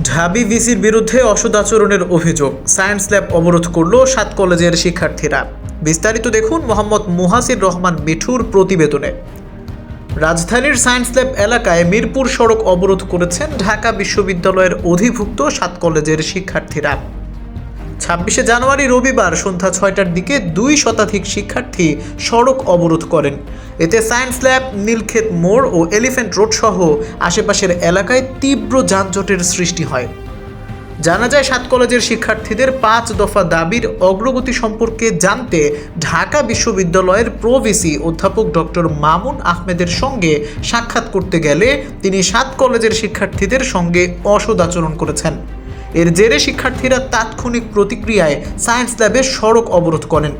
ঢাবি ভিসির বিরুদ্ধে অসদাচরণের অভিযোগ, সায়েন্স ল্যাব অবরোধ করল 7 কলেজের শিক্ষার্থীরা। বিস্তারিত দেখুন মোহাম্মদ মুহাসির রহমান মিঠুর প্রতিবেদনে। রাজধানীর সায়েন্স ল্যাব এলাকায় মিরপুর সড়ক অবরোধ করেছেন ঢাকা বিশ্ববিদ্যালয়ের অধিভুক্ত 7 কলেজের শিক্ষার্থীরা। 26শে জানুয়ারি রবিবার সন্ধ্যা 6টার দিকে 2 শতাধিক শিক্ষার্থী সড়ক অবরোধ করেন। এতে সায়েন্স ল্যাব, নীলক্ষেত মোড় ও এলিফ্যান্ট রোড সহ আশেপাশের এলাকায় তীব্র যানজটের সৃষ্টি হয়। জানা যায় 7 কলেজের শিক্ষার্থীদের 5 দফা দাবির অগ্রগতি সম্পর্কে জানতে ঢাকা বিশ্ববিদ্যালয়ের প্রভিসি অধ্যাপক ডক্টর মামুন আহমেদের সঙ্গে সাক্ষাৎ করতে গেলে তিনি 7 কলেজের শিক্ষার্থীদের সঙ্গে অসদাচরণ করেছেন। এর জেরে শিক্ষার্থীরা তাৎক্ষণিক প্রতিক্রিয়ায় সায়েন্স ল্যাবের সড়ক অবরোধ করেন।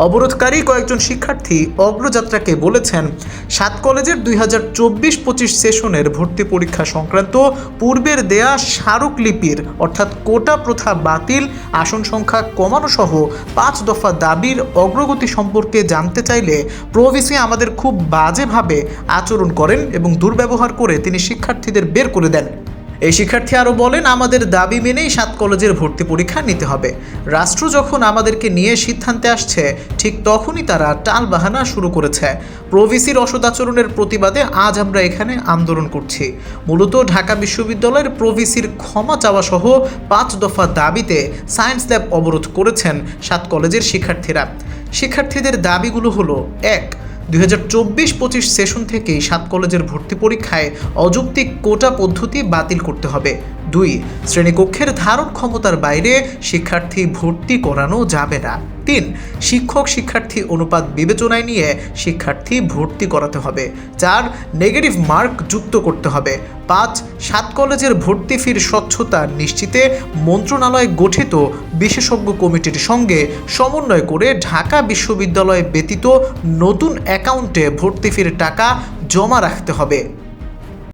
অবরোধকারী কয়েকজন শিক্ষার্থী অগ্রযাত্রাকে বলেছেন, 7 কলেজের 2024-25 সেশনের ভর্তি পরীক্ষা সংক্রান্ত পূর্বের দেয়া স্মারকলিপির অর্থাৎ কোটা প্রথা বাতিল, আসন সংখ্যা কমানো সহ 5 দফা দাবির অগ্রগতি সম্পর্কে জানতে চাইলে প্রভিসি আমাদের খুব বাজেভাবে আচরণ করেন এবং দুর্ব্যবহার করে তিনি শিক্ষার্থীদের বের করে দেন। এই শিক্ষার্থী আরও বলেন, আমাদের দাবি মেনেই 7 কলেজের ভর্তি পরীক্ষা নিতে হবে। রাষ্ট্র যখন আমাদেরকে নিয়ে সিদ্ধান্তে আসছে, ঠিক তখনই তারা টালবাহানা শুরু করেছে। প্রভিসির অসদাচরণের প্রতিবাদে আজ আমরা এখানে আন্দোলন করছি। মূলত ঢাকা বিশ্ববিদ্যালয়ের প্রভিসির ক্ষমা চাওয়া সহ 5 দফা দাবিতে সায়েন্স ল্যাব অবরোধ করেছেন 7 কলেজের শিক্ষার্থীরা। শিক্ষার্থীদের দাবিগুলো হলো: 1. 2024-25 সেশন থেকেই 7 কলেজের ভর্তি পরীক্ষায় অযৌক্তিক কোটা পদ্ধতি বাতিল করতে হবে। 2. শ্রেণীকক্ষের ধারণ ক্ষমতার বাইরে শিক্ষার্থী ভর্তি করানো যাবে না। 3. শিক্ষক শিক্ষার্থী অনুপাত বিবেচনায় নিয়ে শিক্ষার্থী ভর্তি করাতে হবে। 4. নেগেটিভ মার্ক যুক্ত করতে হবে। 5. 7 কলেজের ভর্তি ফির স্বচ্ছতা নিশ্চিতে মন্ত্রণালয় গঠিত বিশেষজ্ঞ কমিটির সঙ্গে সমন্বয় করে ঢাকা বিশ্ববিদ্যালয় ব্যতীত নতুন অ্যাকাউন্টে ভর্তি ফির টাকা জমা রাখতে হবে।